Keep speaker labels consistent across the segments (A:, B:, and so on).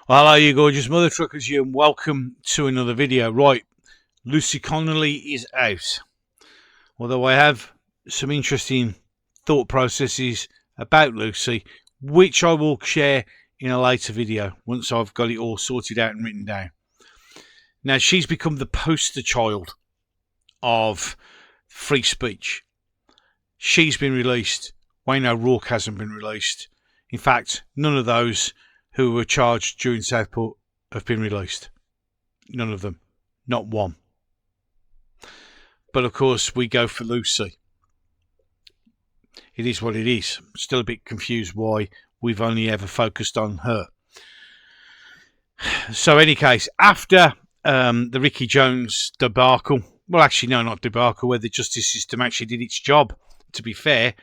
A: Well, hello, you gorgeous mother truckers, you, and welcome to another video. Right, Lucy Connolly is out. Although I have some interesting thought processes about Lucy, which I will share in a later video once I've got it all sorted out and written down. Now, she's become the poster child of free speech. She's been released. Wayne O'Rourke hasn't been released. In fact, none of those who were charged during Southport have been released. None of them. Not one. But of course, we go for Lucy. It is what it is. I'm still a bit confused why we've only ever focused on her. So, any case, after the Ricky Jones debacle, well, actually, no, not debacle, where the justice system actually did its job, to be fair,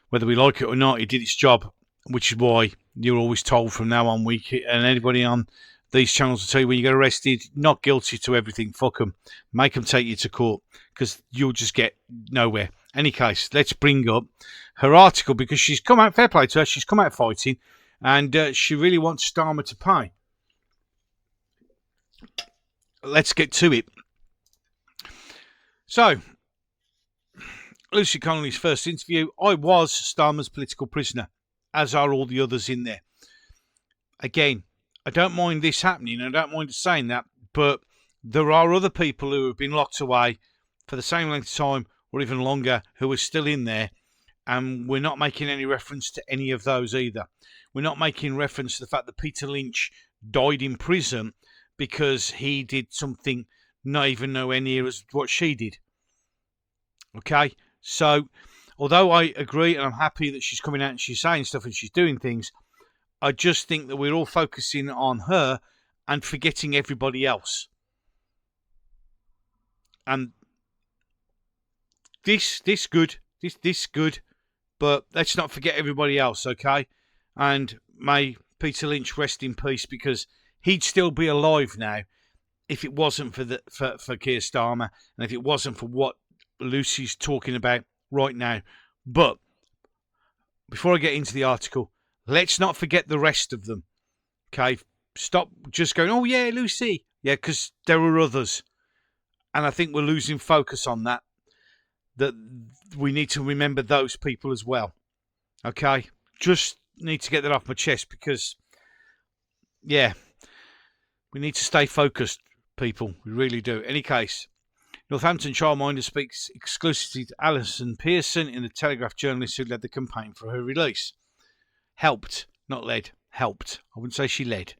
A: whether we like it or not, it did its job, which is why you're always told from now on, and anybody on these channels will tell you when you get arrested, not guilty to everything, fuck them, make them take you to court, because you'll just get nowhere. Any case, let's bring up her article, because she's come out, fair play to her, she's come out fighting, and she really wants Starmer to pay. Let's get to it. So, Lucy Connolly's first interview. I was Starmer's political prisoner, as are all the others in there. Again, I don't mind this happening, I don't mind saying that, but there are other people who have been locked away for the same length of time or even longer who are still in there, and we're not making any reference to any of those either. We're not making reference to the fact that Peter Lynch died in prison because he did something not even nowhere near as what she did. Okay? So, although I agree and I'm happy that she's coming out and she's saying stuff and she's doing things, I just think that we're all focusing on her and forgetting everybody else. And this good, but let's not forget everybody else, okay? And may Peter Lynch rest in peace, because he'd still be alive now if it wasn't for Keir Starmer and if it wasn't for what Lucy's talking about right now. But before I get into the article, let's not forget the rest of them. Okay, stop just going, oh yeah, Lucy. Yeah, because there are others. And I think we're losing focus on that. That we need to remember those people as well. Okay, just need to get that off my chest, because, yeah, we need to stay focused, people. We really do. Any case, Northampton childminder speaks exclusively to Alison Pearson, in the Telegraph journalist who led the campaign for her release. Helped, not led. Helped. I wouldn't say she led.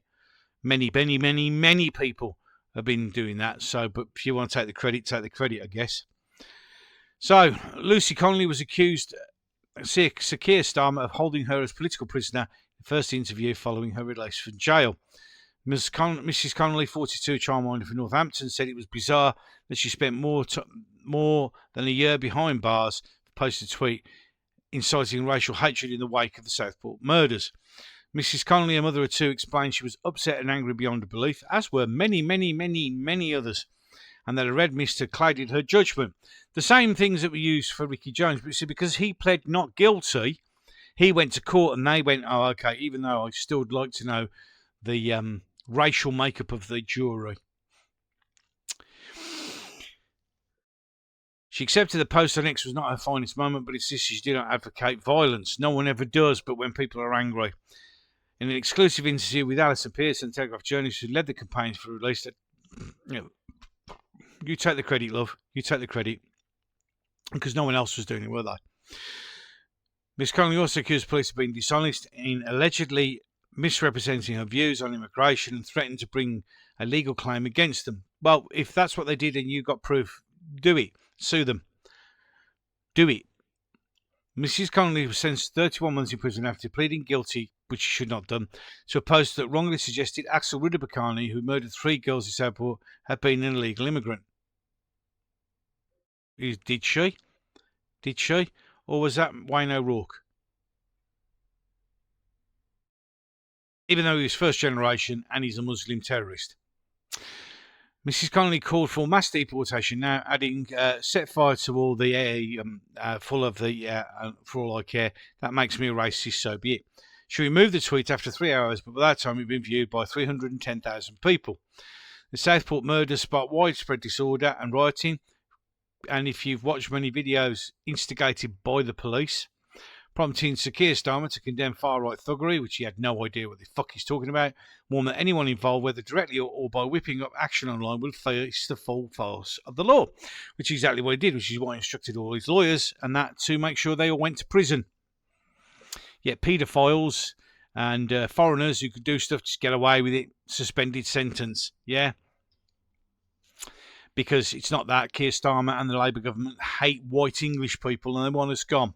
A: Many people have been doing that. So, but if you want to take the credit, I guess. So, Lucy Connolly was accused, Sir Keir Starmer, of holding her as political prisoner in the first interview following her release from jail. Mrs. Connolly, 42, childminder for Northampton, said it was bizarre that she spent more than a year behind bars for posting a tweet inciting racial hatred in the wake of the Southport murders. Mrs. Connolly, a mother of two, explained she was upset and angry beyond belief, as were many others, and that a red mist had clouded her judgment. The same things that were used for Ricky Jones, but you see, because he pled not guilty, he went to court and they went, oh, okay, even though I still would like to know the racial makeup of the jury. She accepted the post on X was not her finest moment, but insisted she did not advocate violence. No one ever does, but when people are angry. In an exclusive interview with Alison Pearson, Telegraph journalist who led the campaign for release, that, you take the credit, love. You take the credit. Because no one else was doing it, were they? Ms. Connolly also accused police of being dishonest in allegedly misrepresenting her views on immigration and threatened to bring a legal claim against them. Well, if that's what they did and you got proof, do it. Sue them. Do it. Mrs. Connolly was sentenced to 31 months in prison after pleading guilty, which she should not have done, to a post that wrongly suggested Axel Rudabakani, who murdered 3 girls in Southport, had been an illegal immigrant. Did she? Did she? Or was that Wayne O'Rourke? Even though he was first generation and he's a Muslim terrorist. Mrs. Connolly called for mass deportation now, adding, set fire to all the full of the, for all I care, that makes me a racist, so be it. She removed the tweet after 3 hours, but by that time it had been viewed by 310,000 people. The Southport murders sparked widespread disorder and rioting, and if you've watched many videos, instigated by the police, prompting Sir Keir Starmer to condemn far-right thuggery, which he had no idea what the fuck he's talking about, warned that anyone involved, whether directly or by whipping up action online, would face the full force of the law, which is exactly what he did, which is why he instructed all his lawyers, and that to make sure they all went to prison. Yet paedophiles and foreigners who could do stuff just get away with it, suspended sentence, yeah? Because it's not that. Keir Starmer and the Labour government hate white English people and they want us gone.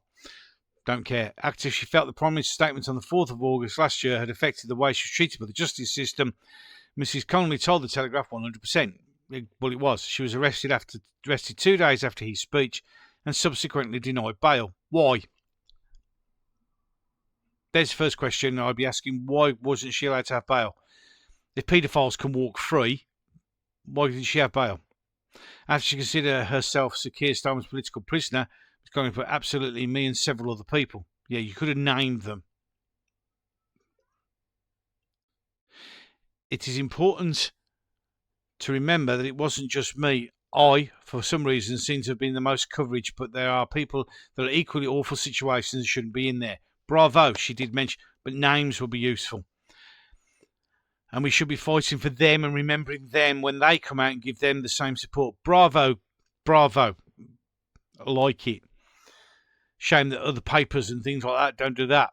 A: Don't care. Active, she felt the Prime Minister's statement on the 4th of August last year had affected the way she was treated by the justice system. Mrs. Connolly told the Telegraph 100%. Well, it was. She was arrested 2 days after his speech and subsequently denied bail. Why? There's the first question I'd be asking. Why wasn't she allowed to have bail? If paedophiles can walk free, why didn't she have bail? After she considered herself Sir Keir Starmer's political prisoner, it's going for absolutely me and several other people. Yeah, you could have named them. It is important to remember that it wasn't just me. I, for some reason, seem to have been the most coverage, but there are people that are equally awful situations that shouldn't be in there. Bravo, she did mention, but names will be useful. And we should be fighting for them and remembering them when they come out and give them the same support. Bravo, bravo. I like it. Shame that other papers and things like that don't do that.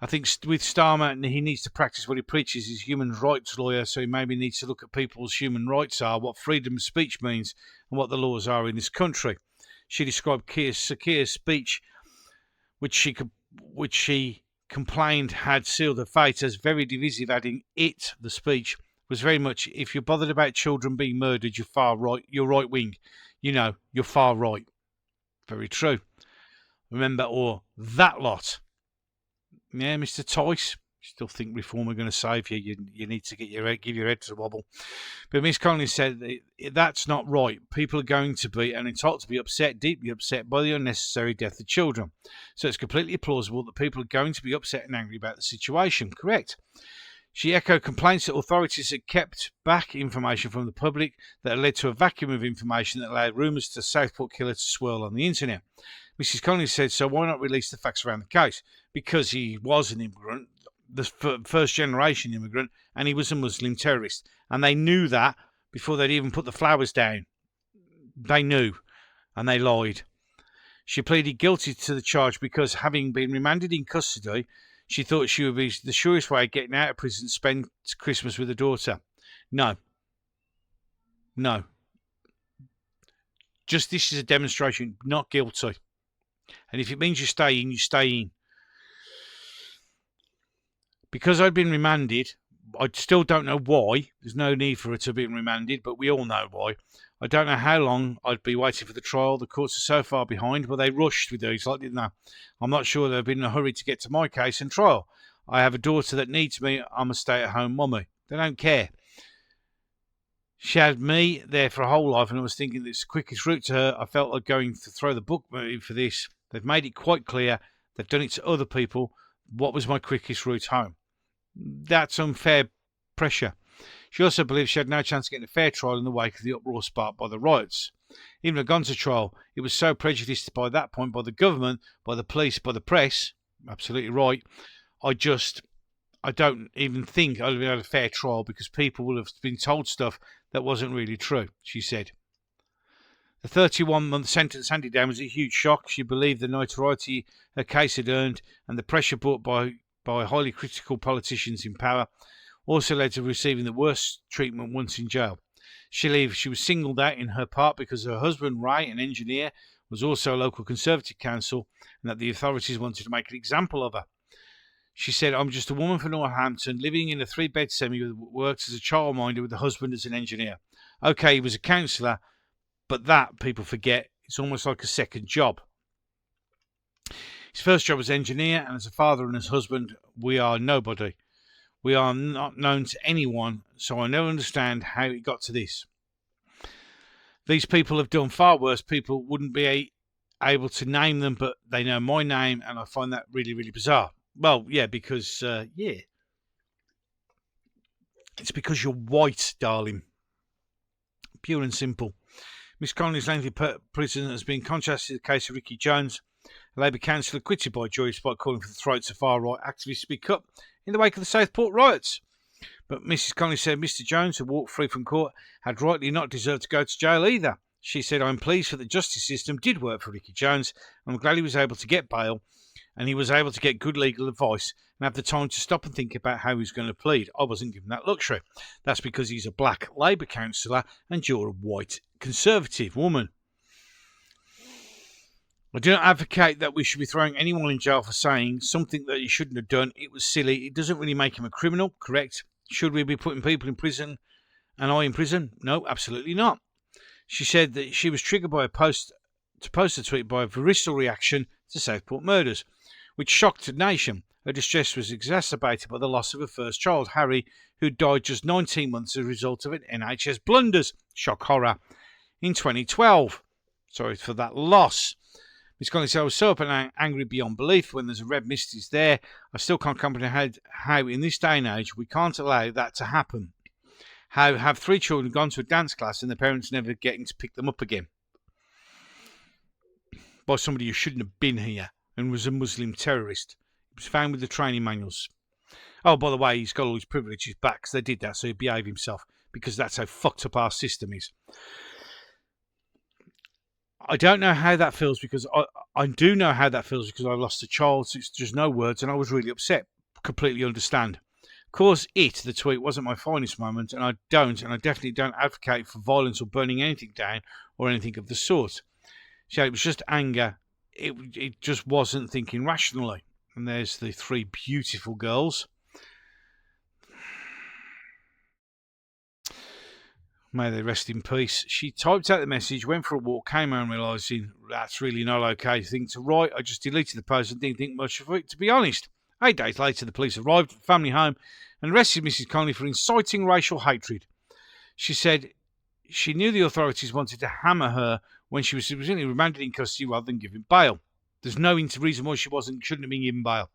A: I think with Starmer, he needs to practice what he preaches. He's a human rights lawyer, so he maybe needs to look at people's human rights are, what freedom of speech means, and what the laws are in this country. She described Sir Keir's speech, which she complained had sealed her fate, as very divisive, adding the speech, was very much, if you're bothered about children being murdered, you're far right, you're right wing. You know, you're far right. Very true. Remember, or that lot. Yeah, Mr. Tice. Still think Reform are going to save you. You need to give your head to wobble. But Miss Connolly said that's not right. People are going to be, and entitled to be upset, deeply upset by the unnecessary death of children. So it's completely plausible that people are going to be upset and angry about the situation. Correct. She echoed complaints that authorities had kept back information from the public that had led to a vacuum of information that allowed rumours to Southport killer to swirl on the internet. Mrs. Connolly said, so why not release the facts around the case? Because he was an immigrant, the first generation immigrant, and he was a Muslim terrorist. And they knew that before they'd even put the flowers down. They knew, and they lied. She pleaded guilty to the charge because, having been remanded in custody, she thought she would be the surest way of getting out of prison to spend Christmas with her daughter. No. Justice is a demonstration, not guilty. And if it means you stay in, you stay in. Because I'd been remanded, I still don't know why. There's no need for her to have been remanded, but we all know why. I don't know how long I'd be waiting for the trial. The courts are so far behind. Well, they rushed with these, like, didn't they? I'm not sure they've been in a hurry to get to my case and trial. I have a daughter that needs me. I'm a stay-at-home mummy. They don't care. She had me there for a whole life, and I was thinking it's the quickest route to her. I felt like going to throw the book for this. They've made it quite clear. They've done it to other people. What was my quickest route home? That's unfair pressure. She also believed she had no chance of getting a fair trial in the wake of the uproar sparked by the riots. Even if it had gone to trial, it was so prejudiced by that point by the government, by the police, by the press. Absolutely right. I don't even think I'd have had a fair trial because people will have been told stuff that wasn't really true, she said. The 31-month sentence handed down was a huge shock. She believed the notoriety her case had earned and the pressure brought by highly critical politicians in power also led to receiving the worst treatment once in jail. She believed she was singled out in her part because her husband, Ray, an engineer, was also a local Conservative council and that the authorities wanted to make an example of her. She said, I'm just a woman from Northampton living in a 3-bed semi who works as a childminder with a husband as an engineer. Okay, he was a counsellor, but that, people forget, it's almost like a second job. His first job as engineer, and as a father and as husband, we are nobody. We are not known to anyone, so I never understand how it got to this. These people have done far worse. People wouldn't be able to name them, but they know my name, and I find that really, really bizarre. Well, yeah, because, it's because you're white, darling. Pure and simple. Miss Connolly's lengthy prison has been contrasted to the case of Ricky Jones, a Labour councillor acquitted by jury despite calling for the throats of far-right activists to speak up in the wake of the Southport riots. But Mrs. Connolly said Mr. Jones, who walked free from court, had rightly not deserved to go to jail either. She said, I'm pleased that the justice system did work for Ricky Jones. I'm glad he was able to get bail and he was able to get good legal advice and have the time to stop and think about how he was going to plead. I wasn't given that luxury. That's because he's a black Labour councillor and you're a white Conservative woman. I do not advocate that we should be throwing anyone in jail for saying something that he shouldn't have done. It was silly. It doesn't really make him a criminal, correct? Should we be putting people in prison and I in prison? No, absolutely not. She said that she was triggered by a post a tweet by a visceral reaction to Southport murders, which shocked the nation. Her distress was exacerbated by the loss of her first child, Harry, who died just 19 months as a result of an NHS blunders. Shock horror. In 2012. Sorry for that loss. Miss Connolly said, I was so up and angry beyond belief. When there's a red mist is there, I still can't comprehend how in this day and age we can't allow that to happen. How have 3 children gone to a dance class and the parents never getting to pick them up again? By somebody who shouldn't have been here and was a Muslim terrorist. He was found with the training manuals. Oh, by the way, he's got all his privileges back because they did that, so he behaved himself because that's how fucked up our system is. I don't know how that feels because I do know how that feels because I lost a child, so it's just no words, and I was really upset. Completely understand. Of course, the tweet, wasn't my finest moment, and I definitely don't advocate for violence or burning anything down or anything of the sort. So it was just anger. It just wasn't thinking rationally. And there's the 3 beautiful girls. May they rest in peace. She typed out the message, went for a walk, came home realising that's really not okay thing to write. I just deleted the post and didn't think much of it, to be honest. 8 days later, the police arrived at the family home and arrested Mrs. Connolly for inciting racial hatred. She said she knew the authorities wanted to hammer her when she was presumably remanded in custody rather than given bail. There's no reason why she shouldn't have been given bail.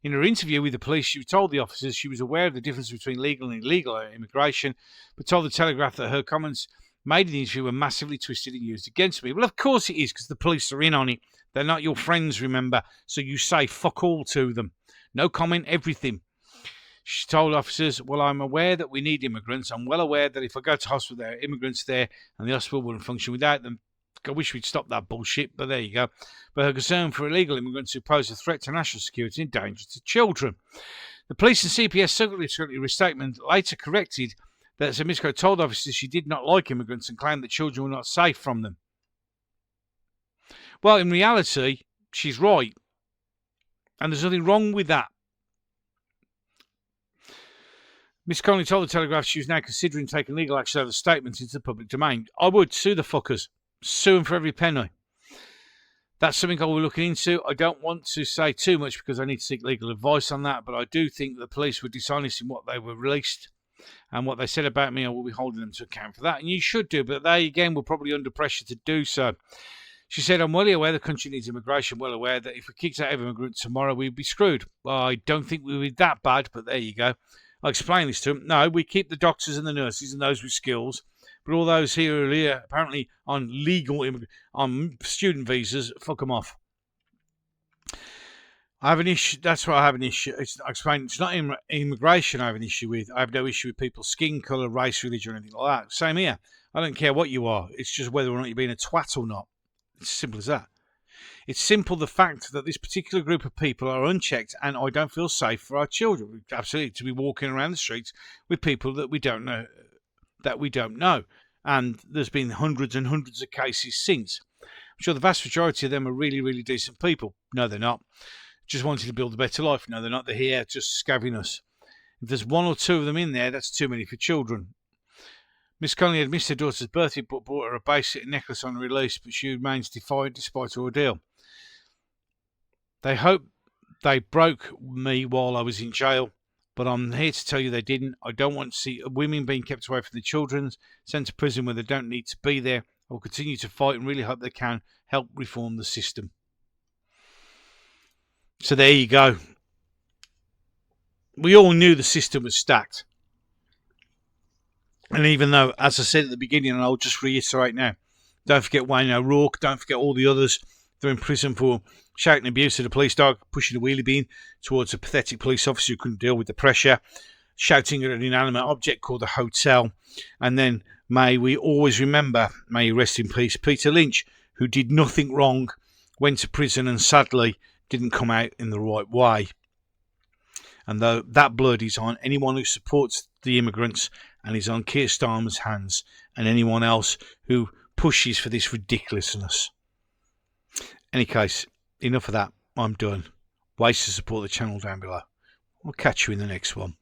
A: In her interview with the police, she told the officers she was aware of the difference between legal and illegal immigration, but told the Telegraph that her comments made in the interview were massively twisted and used against me. Well, of course it is, because the police are in on it. They're not your friends, remember, so you say fuck all to them. No comment, everything. She told officers, well, I'm aware that we need immigrants. I'm well aware that if I go to hospital, there are immigrants there, and the hospital wouldn't function without them. I wish we'd stop that bullshit, but there you go. But her concern for illegal immigrants who pose a threat to national security and danger to children. The police and CPS secretary restatement later corrected that Zemisco told officers she did not like immigrants and claimed that children were not safe from them. Well, in reality, she's right. And there's nothing wrong with that. Miss Connolly told the Telegraph she was now considering taking legal action over the statements into the public domain. I would sue the fuckers. Sue them for every penny. That's something I will look into. I don't want to say too much because I need to seek legal advice on that, but I do think the police were dishonest in what they were released and what they said about me. I will be holding them to account for that, and you should do, but they again were probably under pressure to do so. She said, I'm well aware the country needs immigration, well aware that if we kicked out every immigrant tomorrow, we'd be screwed. Well, I don't think we would be that bad, but there you go. I explained this to them. No, we keep the doctors and the nurses and those with skills, but all those here apparently on on student visas, fuck them off. I have an issue. That's what I have an issue. I explained it's not immigration I have an issue with. I have no issue with people's skin colour, race, religion, or anything like that. Same here. I don't care what you are. It's just whether or not you're being a twat or not. It's as simple as that. It's simple the fact that this particular group of people are unchecked and I don't feel safe for our children. Absolutely, to be walking around the streets with people that we don't know. And there's been hundreds and hundreds of cases since. I'm sure the vast majority of them are really, really decent people. No, they're not. Just wanting to build a better life. No, they're not. They're here just scabbing us. If there's 1 or 2 of them in there, that's too many for children. Miss Connolly had missed her daughter's birthday but bought her a basic necklace on release, but she remains defiant despite her ordeal. They hope they broke me while I was in jail, but I'm here to tell you they didn't. I don't want to see women being kept away from their children, sent to prison where they don't need to be there. I will continue to fight and really hope they can help reform the system. So there you go. we all knew the system was stacked. And even though, as I said at the beginning, and I'll just reiterate now, don't forget Wayne O'Rourke, don't forget all the others. They're in prison for shouting abuse at a police dog, pushing a wheelie bin towards a pathetic police officer who couldn't deal with the pressure, shouting at an inanimate object called a hotel. And then may we always remember, may he rest in peace, Peter Lynch, who did nothing wrong, went to prison and sadly didn't come out in the right way. And though that blood is on anyone who supports the immigrants and is on Keir Starmer's hands and anyone else who pushes for this ridiculousness. Any case, enough of that. I'm done. Ways to support the channel down below. I'll catch you in the next one.